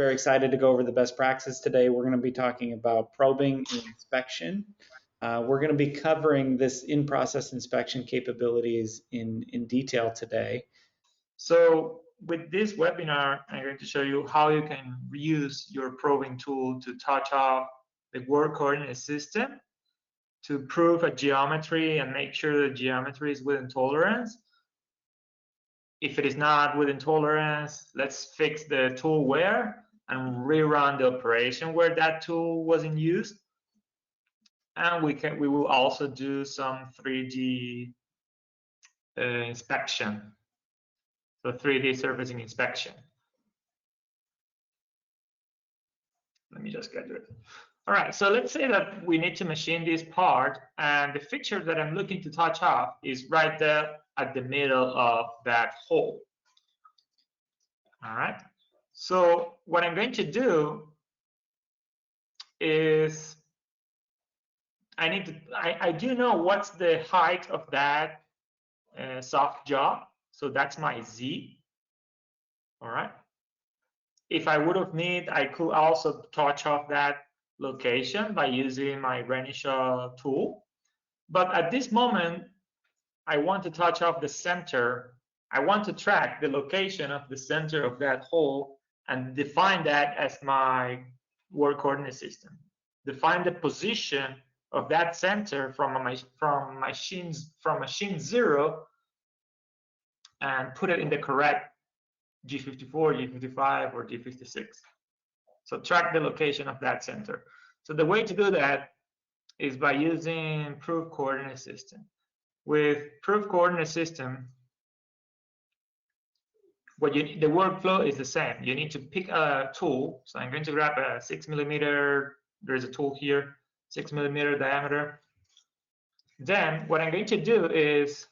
very excited to go over the best practices today. We're going to be talking about probing and inspection. We're going to be covering this in-process inspection capabilities in detail today. So with this webinar, I'm going to show you how you can reuse your probing tool to touch off the work coordinate system to prove a geometry and make sure the geometry is within tolerance. If it is not within tolerance, let's fix the tool wear and rerun the operation where that tool was in use. And we will also do some 3D inspection. So 3D surfacing inspection. Let me just get rid of it. All right, so let's say that we need to machine this part, and the fixture that I'm looking to touch off is right there at the middle of that hole. All right, so what I'm going to do is I do know what's the height of that soft jaw, so that's my Z. All right. If I would have need, I could also touch off that location by using my Renishaw tool. But at this moment, I want to touch off the center. I want to track the location of the center of that hole and define that as my work coordinate system. Define the position of that center from machine 0 and put it in the correct G54, G55, or G56. So track the location of that center. So the way to do that is by using proof coordinate system. With proof coordinate system, the workflow is the same. You need to pick a tool. So I'm going to grab a 6mm. There's a tool here, 6mm diameter. Then what I'm going to do is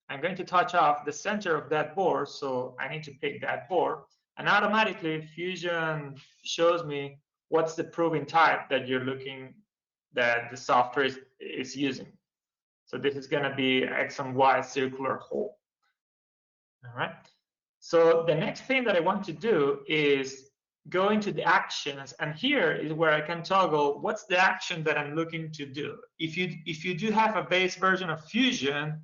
I'm going to touch off the center of that board. So I need to pick that board, and automatically Fusion shows me what's the proving type that you're looking, that the software is using. So this is going to be X and Y circular hole. All right. So the next thing that I want to do is go into the actions, and here is where I can toggle what's the action that I'm looking to do. If you do have a base version of Fusion,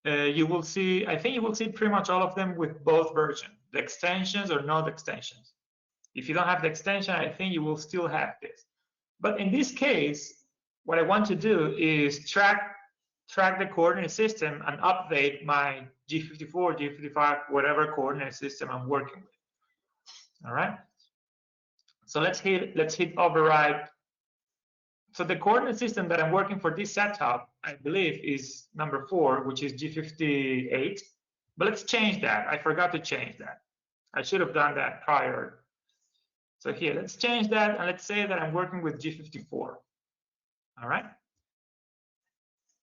you will see, I think you will see pretty much all of them with both versions, the extensions or not extensions. If you don't have the extension, I think you will still have this. But in this case, what I want to do is track the coordinate system and update my G54, G55, whatever coordinate system I'm working with. All right. So let's hit override. So the coordinate system that I'm working for this setup, I believe, is number 4, which is G58. But let's change that. I forgot to change that. I should have done that prior. So here, let's change that, and let's say that I'm working with G54. All right.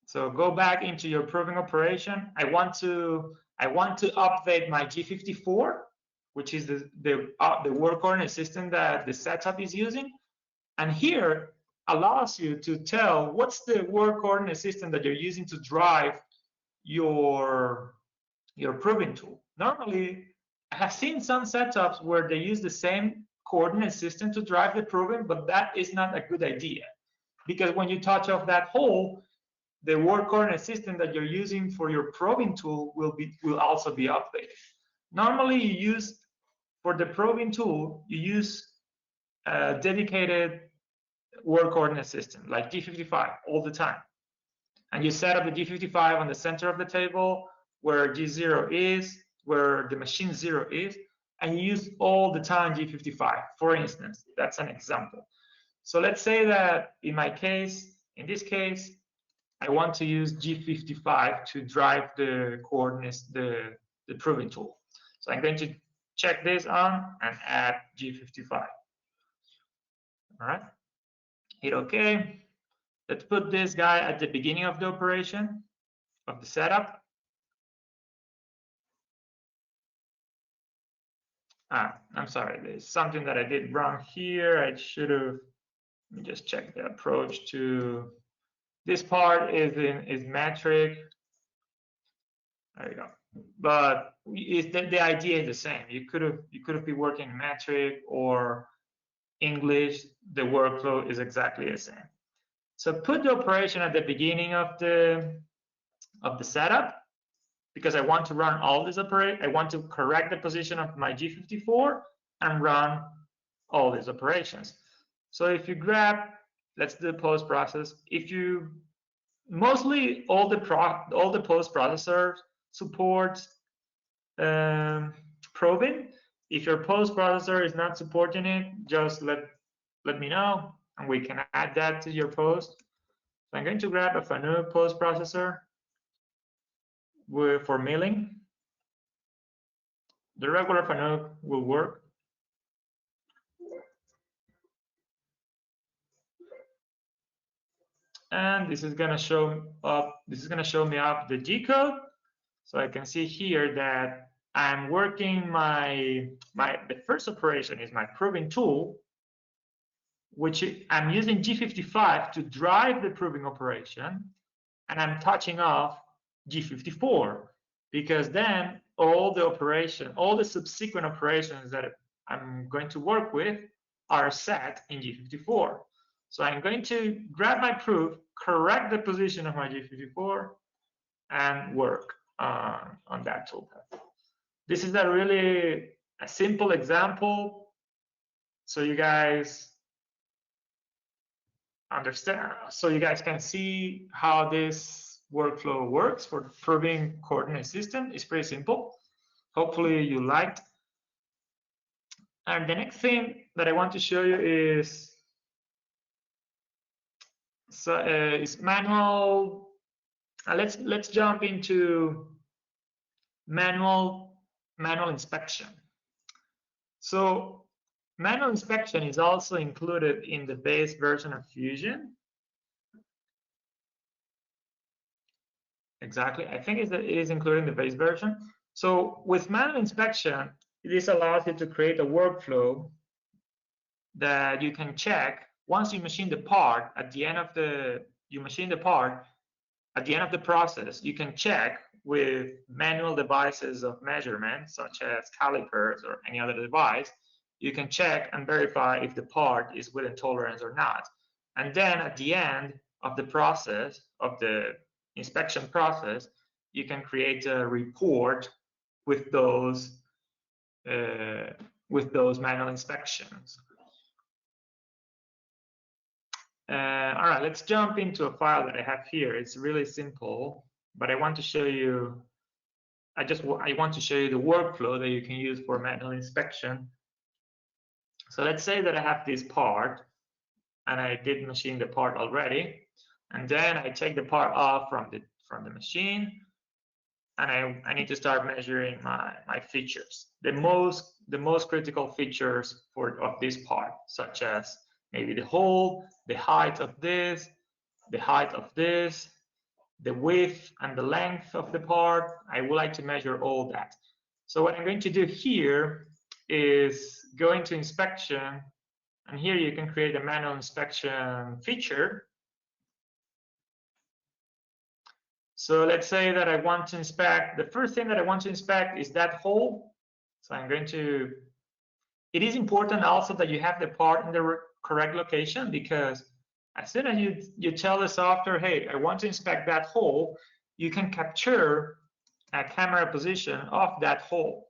So go back into your proving operation. I want to update my G54, which is the work coordinate system that the setup is using. And here allows you to tell what's the work coordinate system that you're using to drive your proving tool. Normally, I have seen some setups where they use the same coordinate system to drive the proving, but that is not a good idea, because when you touch off that hole, the work coordinate system that you're using for your probing tool will also be updated. Normally, you use, for the probing tool, you use a dedicated work coordinate system like G55 all the time, and you set up the G55 on the center of the table where G0 is, where the machine 0 is, and you use all the time G55. For instance, that's an example. So let's say that in this case, I want to use G55 to drive the coordinates, the proving tool. So I'm going to check this on and add G55. All right. Hit OK. Let's put this guy at the beginning of the operation, of the setup. I'm sorry, there's something that I did wrong here. I should have, let me just check the approach to this part is metric. There you go. But the idea is the same. You could have been working metric or English. The workflow is exactly the same. So put the operation at the beginning of the setup, because I want to run all this operation. I want to correct the position of my G54 and run all these operations. So if you grab, let's do post process. If you mostly all the post processors support probing. If your post processor is not supporting it, just let me know and we can add that to your post. So I'm going to grab a Fanuc post processor for milling. The regular Fanuc will work. And this is going to show up. This is going to show me up the G code, so I can see here that I'm working the first operation is my proving tool, which I'm using G55 to drive the proving operation, and I'm touching off G54 because then all the subsequent operations that I'm going to work with are set in G54. So I'm going to grab my proof, correct the position of my G54, and work on that toolpath. This is a simple example, so you guys understand, so you guys can see how this workflow works for proving coordinate system. It's pretty simple. Hopefully you liked. And the next thing that I want to show you is manual. Let's jump into manual inspection. So manual inspection is also included in the base version of Fusion. Exactly, I think it is included in the base version. So with manual inspection, this allows you to create a workflow that you can check once you machine the part. At the end of the process, you can check with manual devices of measurement, such as calipers or any other device. You can check and verify if the part is within tolerance or not. And then at the end of the process, of the inspection process, you can create a report with those manual inspections. All right, let's jump into a file that I have here. It's really simple, but I want to show you. I want to show you the workflow that you can use for manual inspection. So let's say that I have this part, and I did machine the part already, and then I take the part off from the machine, and I need to start measuring my features, the most critical features of this part, such as maybe the hole, the height of this, the height of this, the width and the length of the part. I would like to measure all that. So what I'm going to do here is go into inspection, and here you can create a manual inspection feature. So let's say that I want to inspect, the first thing that I want to inspect is that hole. So I'm going to, it is important also that you have the part in the correct location, because as soon as you tell the software, hey, I want to inspect that hole, you can capture a camera position of that hole,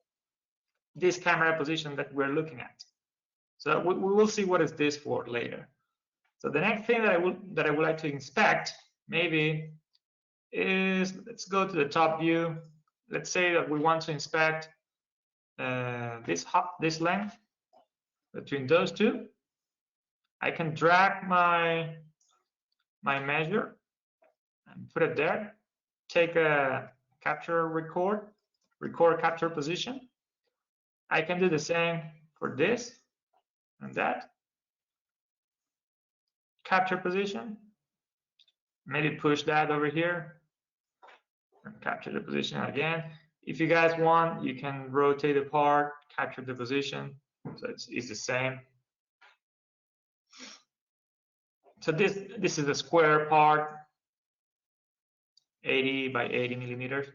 this camera position that we're looking at. So we will see what is this for later. So the next thing that I would like to inspect maybe is, let's go to the top view. Let's say that we want to inspect this length between those two. I can drag my measure and put it there. Take a capture record capture position. I can do the same for this and that. Capture position. Maybe push that over here and capture the position again. If you guys want, you can rotate the part, capture the position. So it's the same. So this is a square part, 80 by 80 millimeters.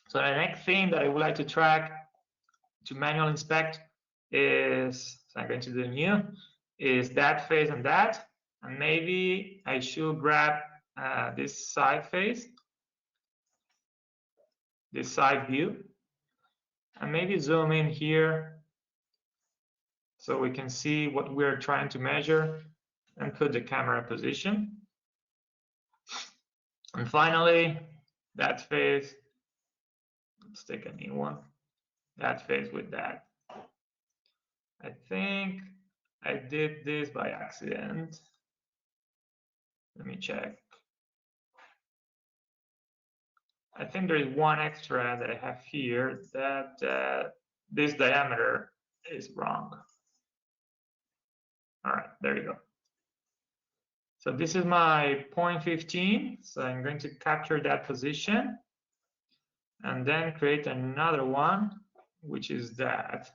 So the next thing that I would like to track to manual inspect is, so I'm going to do new, is that face and that. And maybe I should grab this side face, this side view, and maybe zoom in here so we can see what we're trying to measure and put the camera position. And finally, that face, let's take a new one, that face with that. I think I did this by accident. Let me check. I think there is one extra that I have here that this diameter is wrong. All right, there you go. So this is my 0.15. So I'm going to capture that position and then create another one, which is that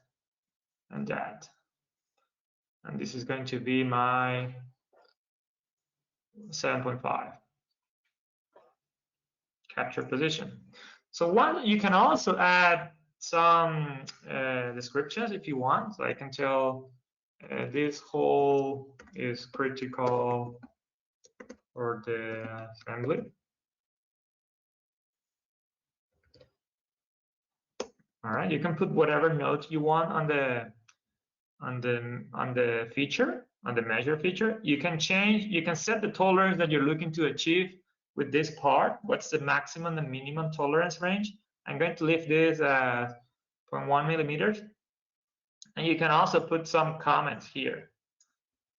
and that. And this is going to be my 7.5 capture position. So one, you can also add some descriptions if you want. So I can tell this hole is critical for the assembly. All right, you can put whatever note you want on the feature, on the measure feature. You can change, you can set the tolerance that you're looking to achieve with this part. What's the maximum and minimum tolerance range? I'm going to leave this 0.1 millimeters. And you can also put some comments here.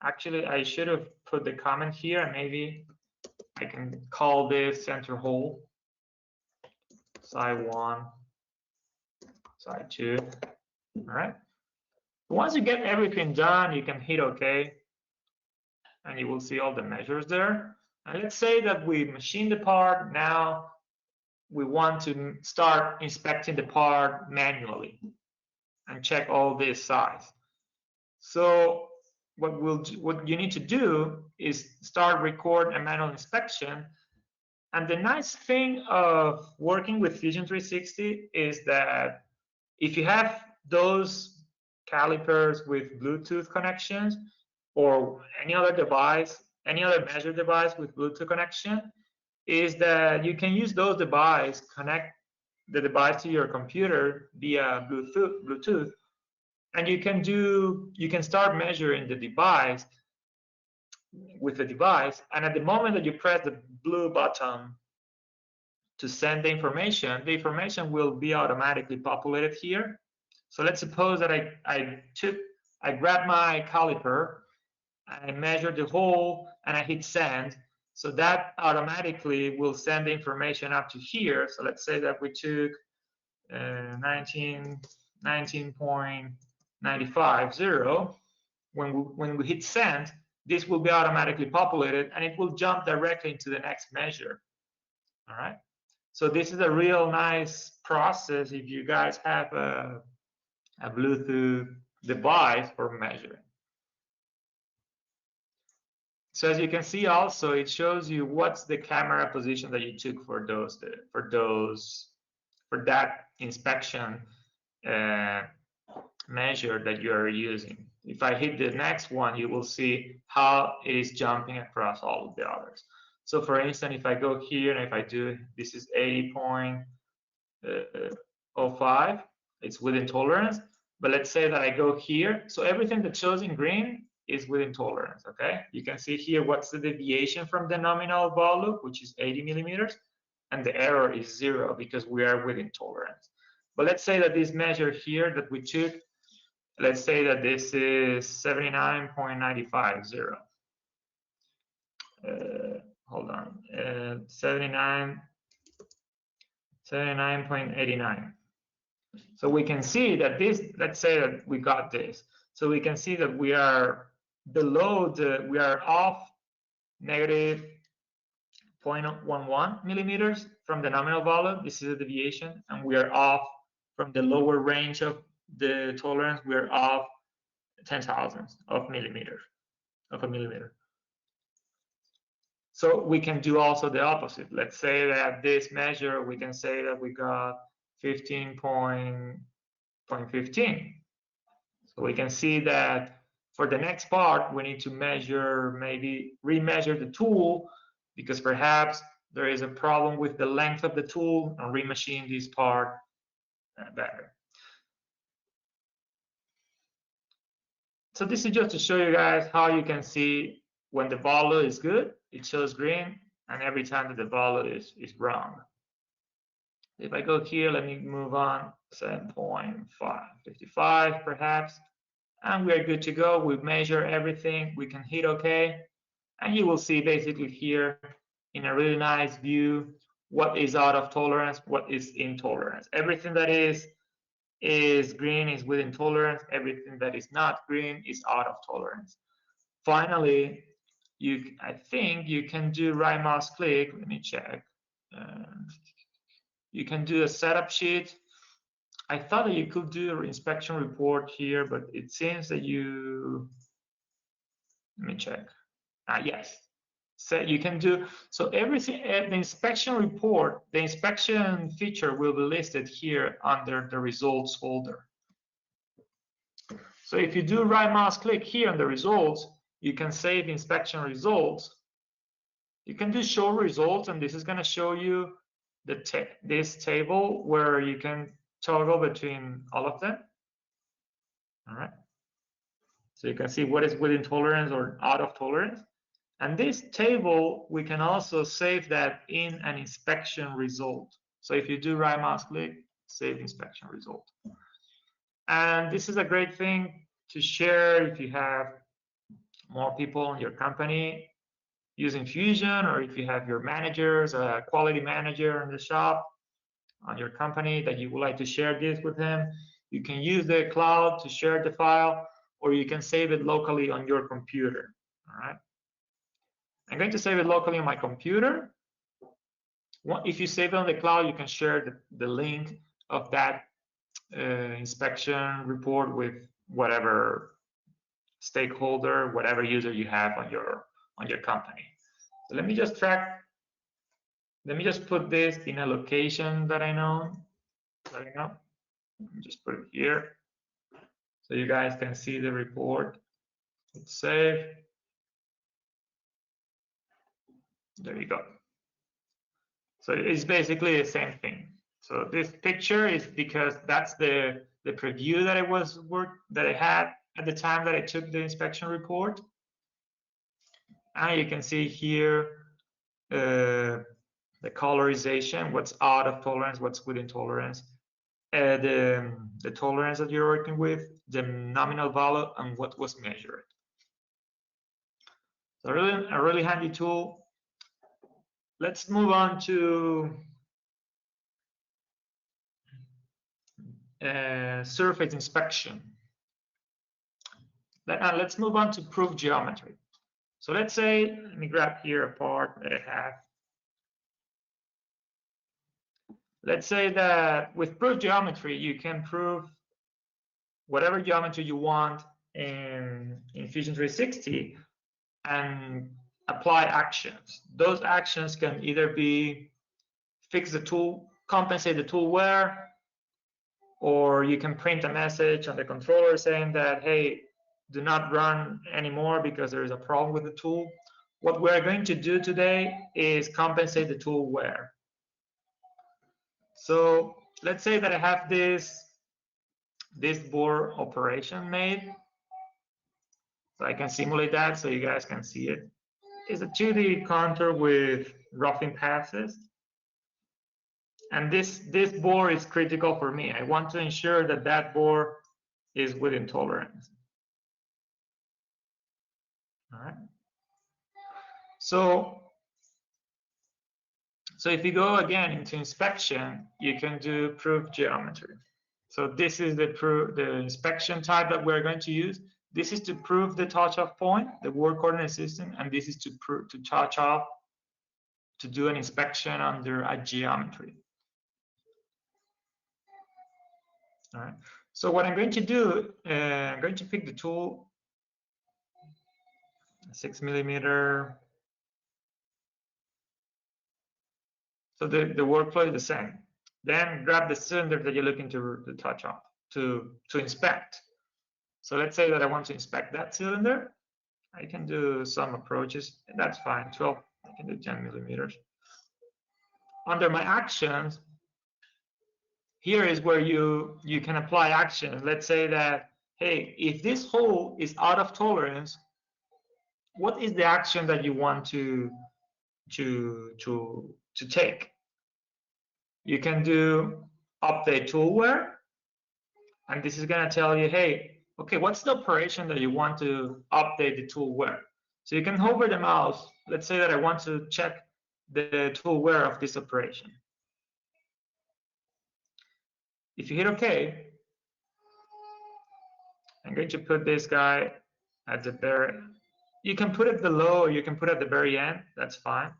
Actually, I should have put the comment here, and maybe I can call this center hole, side 1, side 2. All right. Once you get everything done, you can hit OK, and you will see all the measures there. And let's say that we machine the part. Now we want to start inspecting the part manually and check all this size. So what you need to do is start record a manual inspection. And the nice thing of working with Fusion 360 is that if you have those calipers with Bluetooth connections or any other device, any other measure device with Bluetooth connection, is that you can use those devices, connect the device to your computer via Bluetooth, and you can start measuring the device with the device. And at the moment that you press the blue button to send the information will be automatically populated here. So let's suppose that I grabbed my caliper, I measured the hole, and I hit send. So that automatically will send the information up to here. So let's say that we took 19.950. When we hit send, this will be automatically populated, and it will jump directly into the next measure. All right. So this is a real nice process if you guys have a Bluetooth device for measuring. So as you can see, also it shows you what's the camera position that you took for that inspection measure that you are using. If I hit the next one, you will see how it is jumping across all of the others. So for instance, if I go here and if I do, this is 80.05, it's within tolerance. But let's say that I go here. So everything that shows in green is within tolerance, okay? You can see here what's the deviation from the nominal volume, which is 80 millimeters, and the error is 0 because we are within tolerance. But let's say that this measure here that we took, let's say that this is 79.950. Hold on, 79.89. So we can see that this, let's say that we got this. So we can see that we are below we are off negative 0.11 millimeters from the nominal volume. This is a deviation, and we are off from the lower range of the tolerance. We are off 10,000 of a millimeter. So we can do also the opposite. Let's say that this measure, we can say that we got 15.15. So we can see that for the next part, we need to measure, maybe remeasure the tool, because perhaps there is a problem with the length of the tool, and remachine this part better. So this is just to show you guys how you can see when the value is good, it shows green, and every time that the value is wrong. If I go here, let me move on, 7.55 perhaps, and we're good to go. We measure everything, we can hit OK, and you will see basically here in a really nice view what is out of tolerance, what is in tolerance. Everything that is green is within tolerance, everything that is not green is out of tolerance. Finally, I think you can do right mouse click, let me check. You can do a setup sheet. I thought that you could do an inspection report here, but it seems that you, let me check. Yes, so you can do, so everything, the inspection report, the inspection feature will be listed here under the results folder. So if you do right mouse click here on the results, you can save inspection results. You can do show results, and this is going to show you this table where you can toggle between all of them. All right. So you can see what is within tolerance or out of tolerance. And this table, we can also save that in an inspection result. So if you do right mouse click, save inspection result. And this is a great thing to share if you have more people in your company using Fusion, or if you have your managers, a quality manager in the shop on your company that you would like to share this with them. You can use the cloud to share the file, or you can save it locally on your computer. All right. I'm going to save it locally on my computer. If you save it on the cloud, you can share the link of that inspection report with whatever stakeholder, whatever user you have on your company. So let me just put this in a location that I know. Let me just put it here so you guys can see the report. It's saved. There you go. So it's basically the same thing. So this picture is because that's the preview that I had at the time that I took the inspection report. And you can see here the colorization, what's out of tolerance, what's within tolerance, the tolerance that you're working with, the nominal value, and what was measured. So a really handy tool. Let's move on to surface inspection. Let's move on to proof geometry. So let's say, let me grab here a part that I have. Let's say that with proof geometry, you can prove whatever geometry you want in Fusion 360 and apply actions. Those actions can either be fix the tool, compensate the tool wear, or you can print a message on the controller saying that, hey, do not run anymore because there is a problem with the tool. What we're going to do today is compensate the tool wear. So let's say that I have this bore operation made. So I can simulate that so you guys can see it. It's a 2D contour with roughing passes. And this bore is critical for me. I want to ensure that that bore is within tolerance. All right. So if you go again into inspection, you can do proof geometry. So this is the inspection type that we're going to use. This is to prove the touch-off point, the work coordinate system, and this is to touch off, to do an inspection under a geometry. All right. So what I'm going to do, I'm going to pick the tool, 6mm. So the workflow is the same. Then grab the cylinder that you're looking to touch on, to inspect. So let's say that I want to inspect that cylinder. I can do some approaches, and that's fine. 12, I can do 10 millimeters. Under my actions, here is where you can apply actions. Let's say that, hey, if this hole is out of tolerance, what is the action that you want to take? You can do update toolware, and this is going to tell you, hey, okay, what's the operation that you want to update the toolware? So you can hover the mouse. Let's say that I want to check the toolware of this operation. If you hit OK, I'm going to put this guy at the very, you can put it below or you can put it at the very end, that's fine.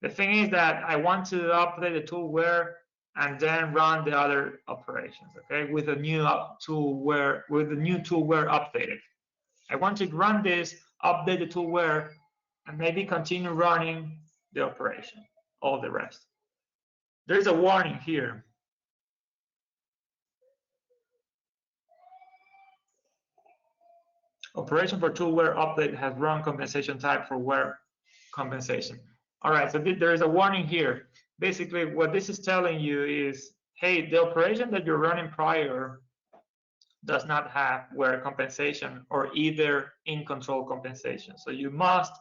The thing is that I want to update the toolware and then run the other operations, okay, with a new toolware, updated. I want to run this, update the toolware, and maybe continue running the operation, all the rest. There's a warning here. Operation for toolware update has wrong compensation type for wear compensation. All right, so there is a warning here. Basically, what this is telling you is, hey, the operation that you're running prior does not have wear compensation or either in control compensation. So you must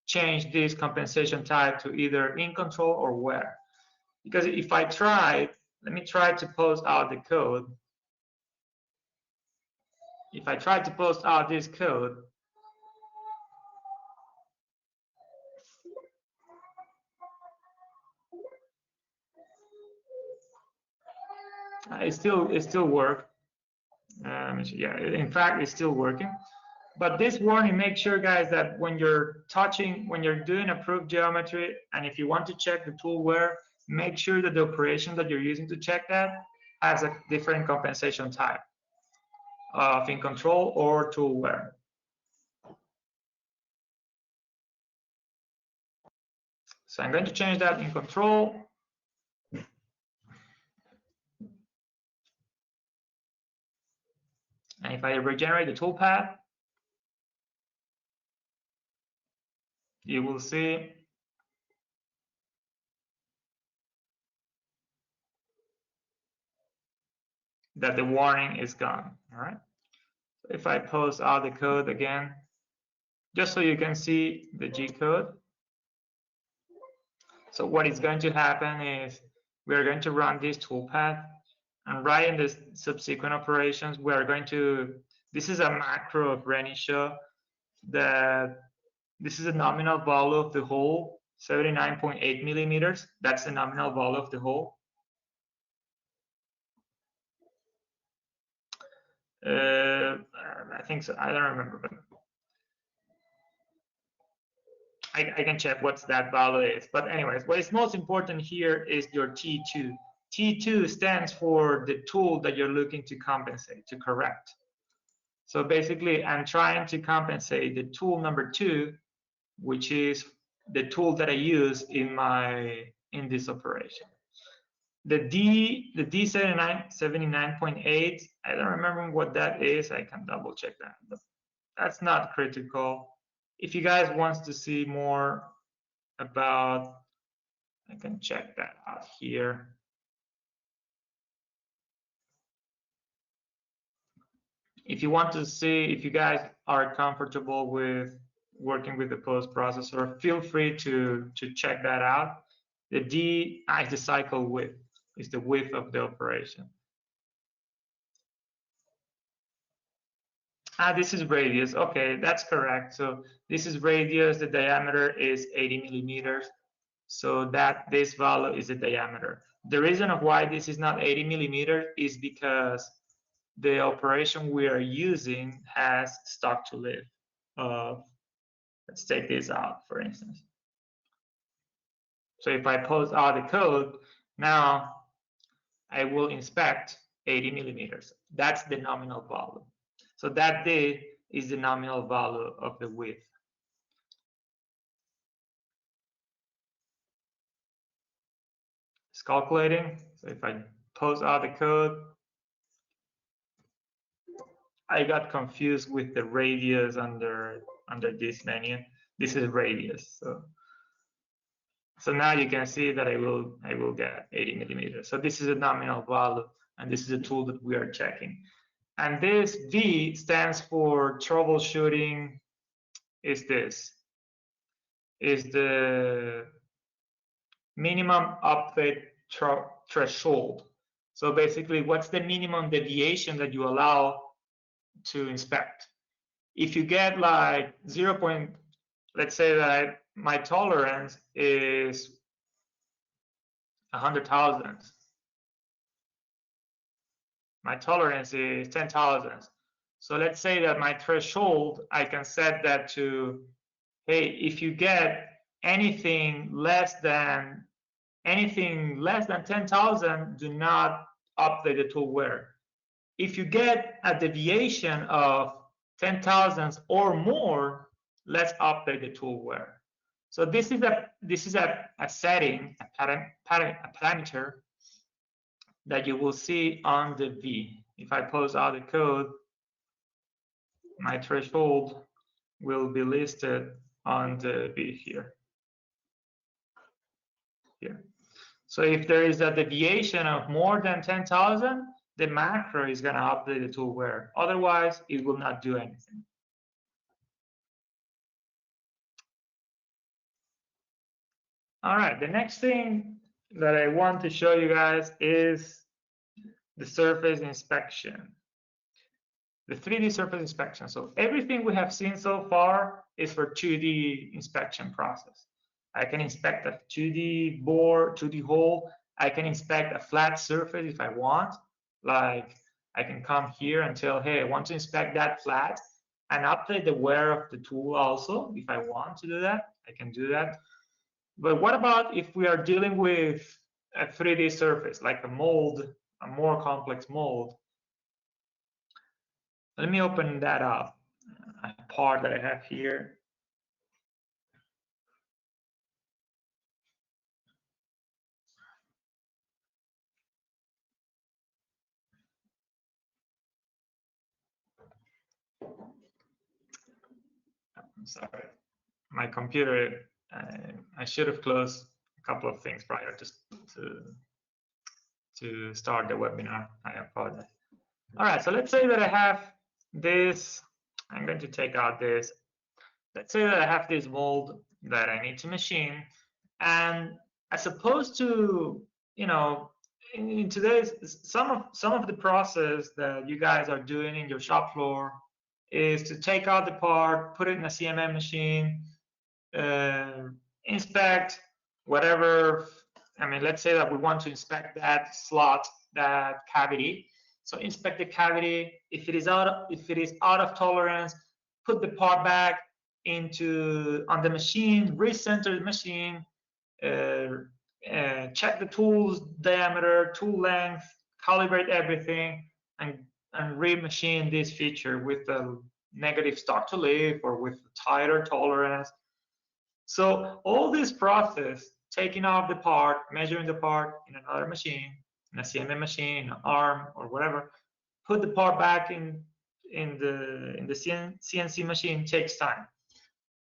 change this compensation type to either in control or wear. Because if I try, let me try to post out the code. If I try to post out this code, it still works. Yeah, in fact, it's still working. But this warning, make sure, guys, that when you're doing approved geometry, and if you want to check the tool wear, make sure that the operation that you're using to check that has a different compensation type of in control or tool wear. So I'm going to change that in control. And if I regenerate the toolpath, you will see that the warning is gone. All right. So if I post out the code again, just so you can see the G code. So what is going to happen is we are going to run this toolpath, and right in the subsequent operations, we are going to, this is a macro of Renishaw, that this is a nominal value of the hole, 79.8 millimeters. That's the nominal value of the hole. I think so. I don't remember, but I can check what that value is. But anyways, what is most important here is your T2. T2 stands for the tool that you're looking to compensate, to correct. So basically, I'm trying to compensate the tool number 2, which is the tool that I use in this operation. The D79.8, I don't remember what that is. I can double check that. But that's not critical. If you guys want to see more about, I can check that out here. If you want to see, if you guys are comfortable with working with the post processor, feel free to check that out. The D is the cycle width, is the width of the operation. This is radius. Okay, that's correct. So this is radius. The diameter is 80 millimeters. So that this value is the diameter. The reason of why this is not 80 millimeters is because the operation we are using has stock to live. Let's take this out, for instance. So if I post out the code, now I will inspect 80 millimeters. That's the nominal value. So that D is the nominal value of the width. It's calculating. So if I pause out the code, I got confused with the radius under this menu. This is radius. So now you can see that I will get 80 millimeters. So this is a nominal value, and this is a tool that we are checking. And this V stands for troubleshooting. Is the minimum update threshold. So basically, what's the minimum deviation that you allow to inspect? If you get like 0. Let's say that my tolerance is 100,000. My tolerance is 10,000. So let's say that my threshold, I can set that to, hey, if you get anything less than 10,000, do not update the toolware. If you get a deviation of 10,000 or more, let's update the toolware. So this is a setting, a parameter that you will see on the V. If I pause out the code, my threshold will be listed on the V here. So if there is a deviation of more than 10,000, the macro is going to update the toolware. Otherwise, it will not do anything. All right, the next thing that I want to show you guys is the surface inspection, the 3D surface inspection. So everything we have seen so far is for 2D inspection process. I can inspect a 2D bore, 2D hole. I can inspect a flat surface if I want. Like I can come here and tell, hey, I want to inspect that flat and update the wear of the tool also. If I want to do that, I can do that. But what about if we are dealing with a 3D surface, like a mold, a more complex mold? Let me open that up, a part that I have here. I'm sorry, my computer, I should have closed a couple of things prior to start the webinar. I apologize. All right, so let's say that I have this. I'm going to take out this. Let's say that I have this mold that I need to machine, and as opposed to, you know, in today's some of the process that you guys are doing in your shop floor is to take out the part, put it in a CMM machine, inspect whatever. I mean, let's say that we want to inspect that slot, that cavity. So inspect the cavity. If it is out of tolerance, put the part back on the machine, recenter the machine, check the tool's diameter, tool length, calibrate everything, and remachine this feature with a negative start to leave or with tighter tolerance. So all this process, taking off the part, measuring the part in another machine, in a CMM machine, an ARM or whatever, put the part back in the CNC machine takes time.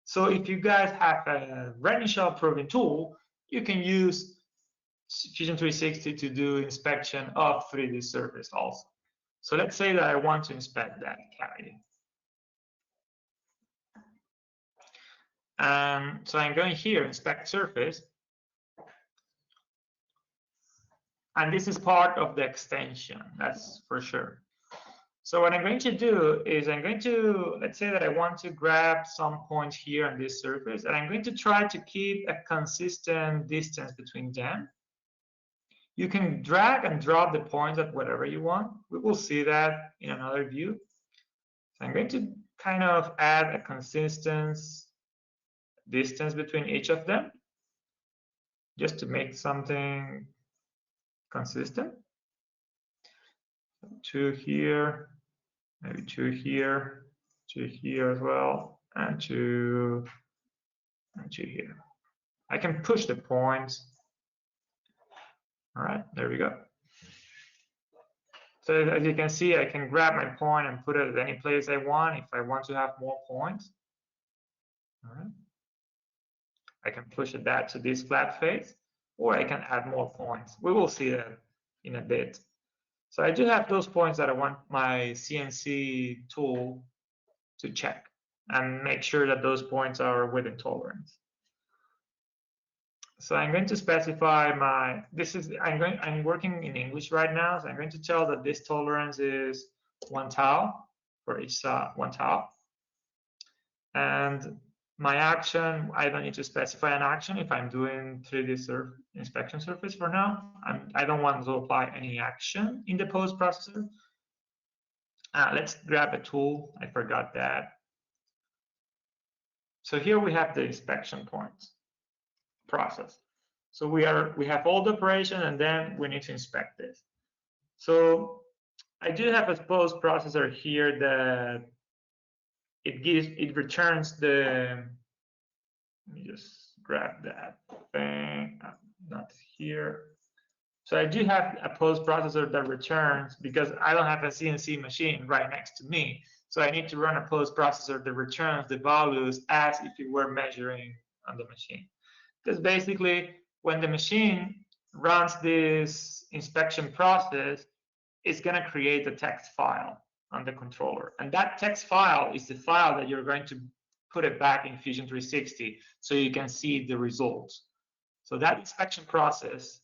So if you guys have a running shop proving tool, you can use Fusion 360 to do inspection of 3D surface also. So let's say that I want to inspect that cavity. So I'm going here, inspect surface. And this is part of the extension, that's for sure. So what I'm going to do is I'm going to, let's say that I want to grab some points here on this surface, and I'm going to try to keep a consistent distance between them. You can drag and drop the points at whatever you want. We will see that in another view. So I'm going to kind of add a consistent distance between each of them, just to make something consistent. 2 here, maybe 2 here, 2 here as well, and 2 here. I can push the points All right, there we go. So as you can see, I can grab my point and put it at any place I want if I want to have more points. All right. I can push that to this flat face, or I can add more points. We will see that in a bit. So I do have those points that I want my CNC tool to check and make sure that those points are within tolerance. So I'm going to specify my, I'm working in English right now, so I'm going to tell that this tolerance is 1 tau for each 1 tau. And my action, I don't need to specify an action if I'm doing 3D inspection surface for now. I don't want to apply any action in the post processor. Let's grab a tool. I forgot that. So here we have the inspection points process. So we have all the operation, and then we need to inspect this. So I do have a post processor here that it returns the, let me just grab that thing, not here. So I do have a post processor that returns, because I don't have a CNC machine right next to me. So I need to run a post processor that returns the values as if you were measuring on the machine. Because basically, when the machine runs this inspection process, it's going to create a text file on the controller. And that text file is the file that you're going to put it back in Fusion 360 so you can see the results. So that inspection process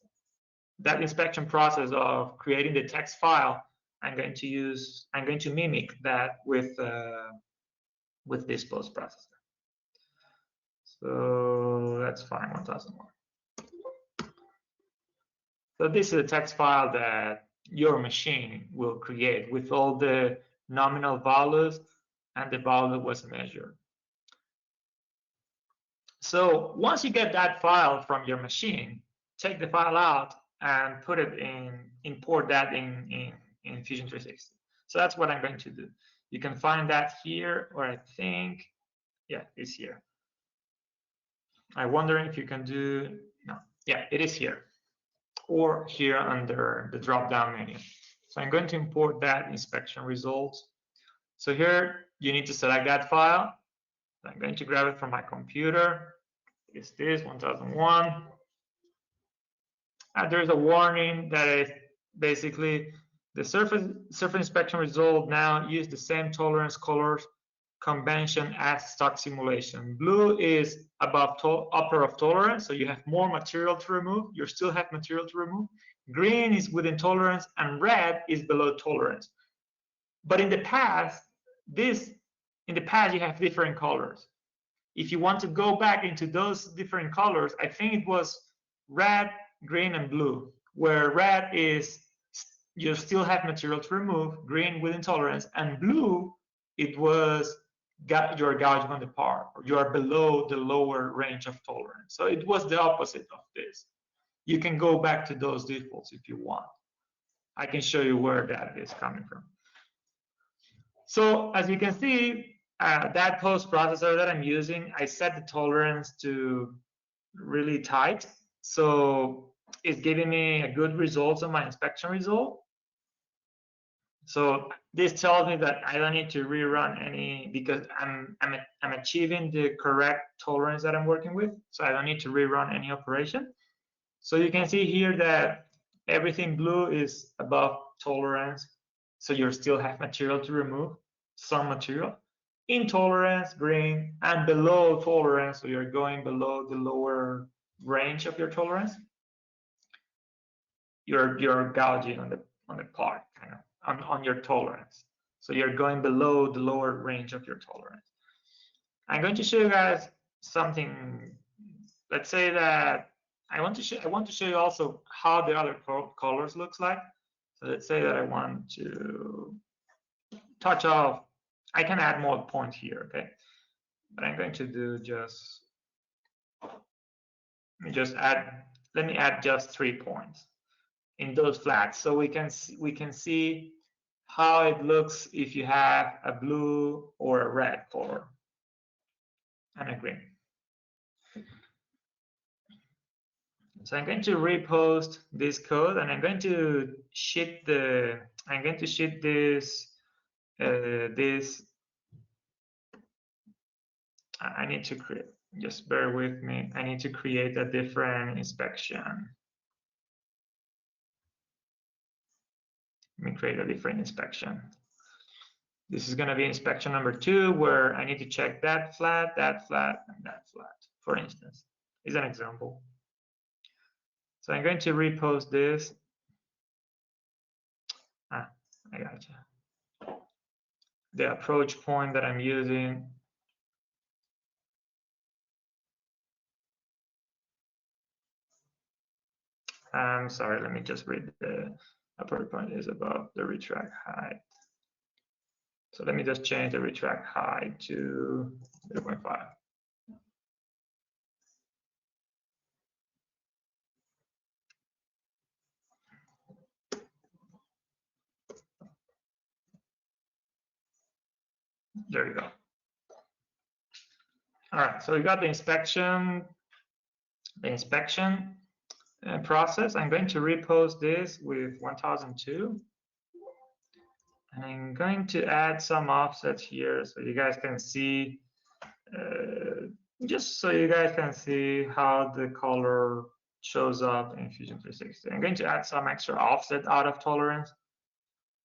of creating the text file, I'm going to mimic that with this post processor. So that's fine, 1001. So this is a text file that your machine will create with all the nominal values and the value that was measured. So once you get that file from your machine, take the file out and put it import that in Fusion 360. So that's what I'm going to do. You can find that here, or I think, yeah, it's here. I'm wondering if you can do, no, yeah, it is here, or here under the drop-down menu. So I'm going to import that inspection results. So here you need to select that file. I'm going to grab it from my computer. It's this 1001. And there's a warning that is basically the surface inspection result now use the same tolerance colors convention as stock simulation. Blue is above upper of tolerance, so you have more material to remove. You still have material to remove. Green is within tolerance, and red is below tolerance. But in the past, you have different colors. If you want to go back into those different colors, I think it was red, green, and blue, where red is you still have material to remove, green within tolerance, and blue, it was you're gouging on the part, or you are below the lower range of tolerance. So it was the opposite of this. You can go back to those defaults if you want. I can show you where that is coming from. So as you can see, that post processor that I'm using, I set the tolerance to really tight. So it's giving me a good results on my inspection result. So this tells me that I don't need to rerun any, because I'm achieving the correct tolerance that I'm working with. So I don't need to rerun any operation. So you can see here that everything blue is above tolerance. So you still have material to remove, some material. Intolerance, green, and below tolerance. So you're going below the lower range of your tolerance. You're gouging on the part, kind of. On your tolerance. So you're going below the lower range of your tolerance. I'm going to show you guys something. Let's say that I want to show you also how the other colors looks like. So let's say that I want to touch off. I can add more points here, okay? But I'm going to do just, let me add just 3 points in those flats, so we can see how it looks if you have a blue or a red color and a green. So I'm going to repost this code, and I'm going to ship this I need to create, just bear with me, I need to create a different inspection. Let me create a different inspection. This is going to be inspection number 2, where I need to check that flat, and that flat, for instance. Is an example. So I'm going to repost this. I gotcha. The approach point that I'm using. I'm sorry, let me just read the approach point is above the retract height. So let me just change the retract height to 0.5. There you go. All right, so we got the inspection process. I'm going to repost this with 1002. And I'm going to add some offsets here so you guys can see, just so you guys can see how the color shows up in Fusion 360. I'm going to add some extra offset out of tolerance.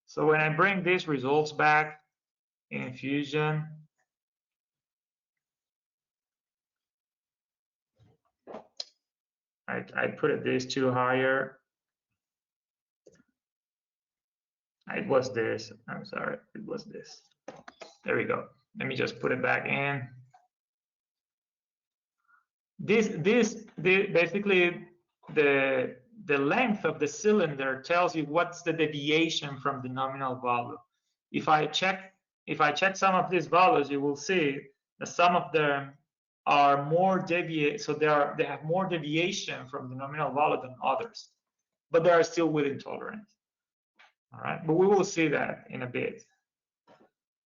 So when I bring these results back in Fusion, I put this too higher. It was this, I'm sorry, it was this. There we go. Let me just put it back in. This basically the length of the cylinder tells you what's the deviation from the nominal value. If I check some of these values, you will see that some of them are more deviate, so they have more deviation from the nominal value than others, but they are still within tolerance. All right, but we will see that in a bit.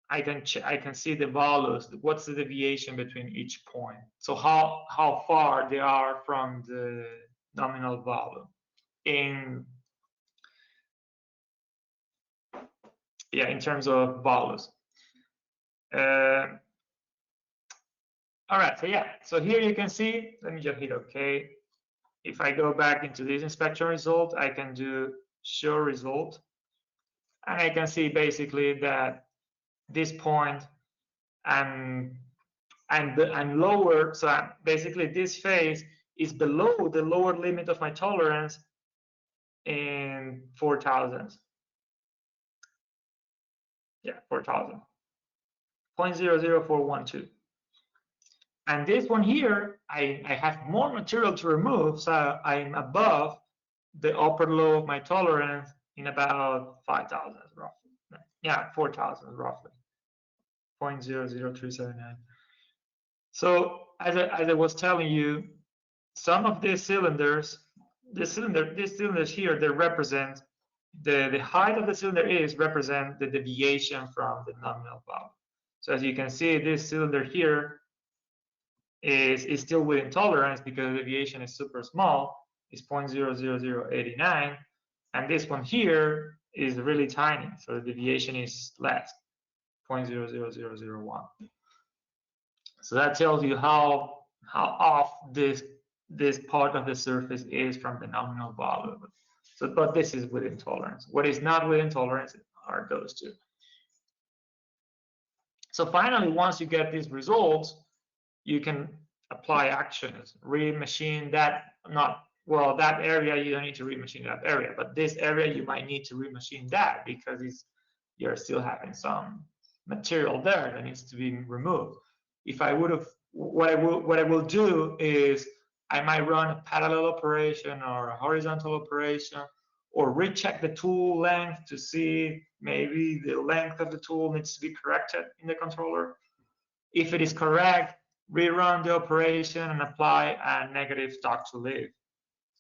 I can see the values. What's the deviation between each point? So how far they are from the nominal value in terms of values. All right, so here you can see. Let me just hit OK. If I go back into this inspection result, I can do show result, and I can see basically that this point and lower, so basically this phase is below the lower limit of my tolerance in 4,000. Yeah, 4,000. 0.00412. And this one here, I have more material to remove, so I'm above the upper low of my tolerance in about 5,000 roughly. Yeah, 4,000 roughly. 0.00379. So as I was telling you, some of these cylinders, these cylinders here, they represent the height of the cylinder represent the deviation from the nominal value. So as you can see, this cylinder here is still within tolerance because the deviation is super small. It's 0.00089, and this one here is really tiny, so the deviation is less, 0.00001. So that tells you how off this part of the surface is from the nominal value. So, but this is within tolerance. What is not within tolerance are those two. So finally, once you get these results, you can apply actions, remachine that, that area, you don't need to remachine that area, but this area you might need to remachine that because you're still having some material there that needs to be removed. If I would have, what I will do is I might run a parallel operation or a horizontal operation, or recheck the tool length to see maybe the length of the tool needs to be corrected in the controller. If it is correct, rerun the operation and apply a negative stock to leave.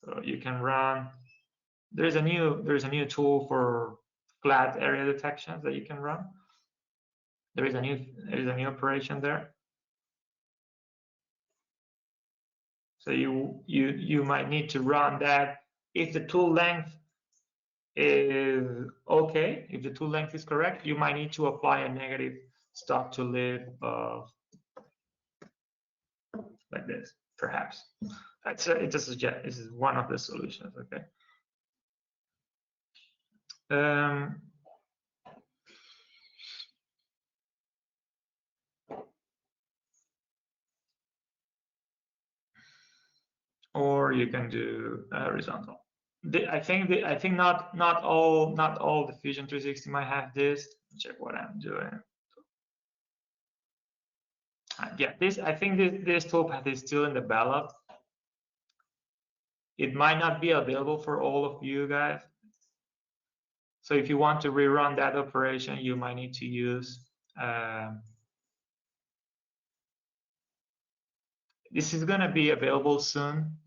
So you can run. There's a new tool for flat area detections that you can run. There is a new operation there. So you might need to run that if the tool length is okay, if the tool length is correct, you might need to apply a negative stop to live of like this, perhaps. It's a suggest. This is one of the solutions. Okay. Or you can do horizontal. I think not all the Fusion 360 might have this. Check what I'm doing. Yeah, I think this toolpath is still in develop. It might not be available for all of you guys. So if you want to rerun that operation, you might need to use. This is going to be available soon.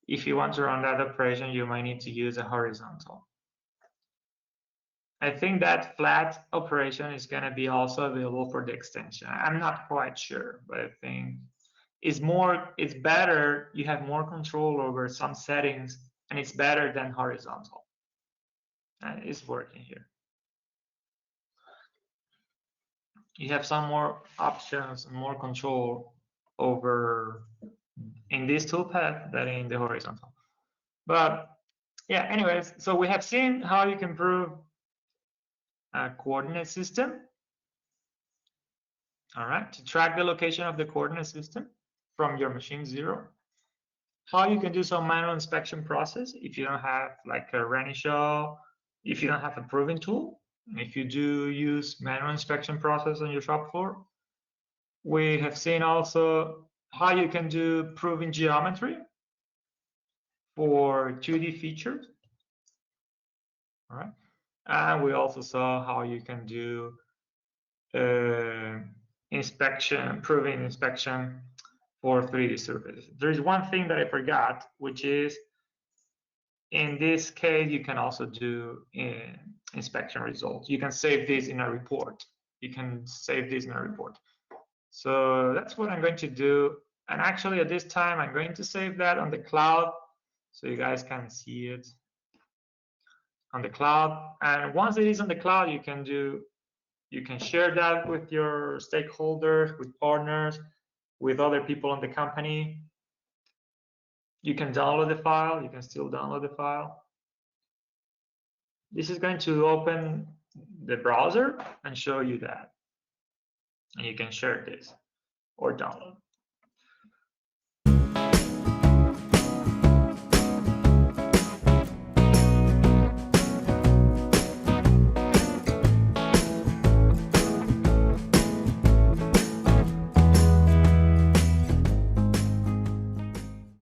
If you want to run that operation, you might need to use a horizontal. I think that flat operation is going to be also available for the extension. I'm not quite sure, but I think it's better. You have more control over some settings, and it's better than horizontal. And it's working here. You have some more options and more control over in this toolpath than in the horizontal. But yeah, anyways, so we have seen how you can prove a coordinate system. All right, to track the location of the coordinate system from your machine 0. How you can do some manual inspection process if you don't have like a Renishaw, if you don't have a proving tool. If you do use manual inspection process on your shop floor. We have seen also how you can do proving geometry for 2D features. All right, and we also saw how you can do proving inspection for 3D surfaces. There's one thing that I forgot, which is in this case, you can also do inspection results. You can save this in a report. So that's what I'm going to do. And actually at this time, I'm going to save that on the cloud so you guys can see it on the cloud. And once it is on the cloud, you can share that with your stakeholders, with partners, with other people in the company. You can download the file. You can still download the file. This is going to open the browser and show you that. And you can share this or download.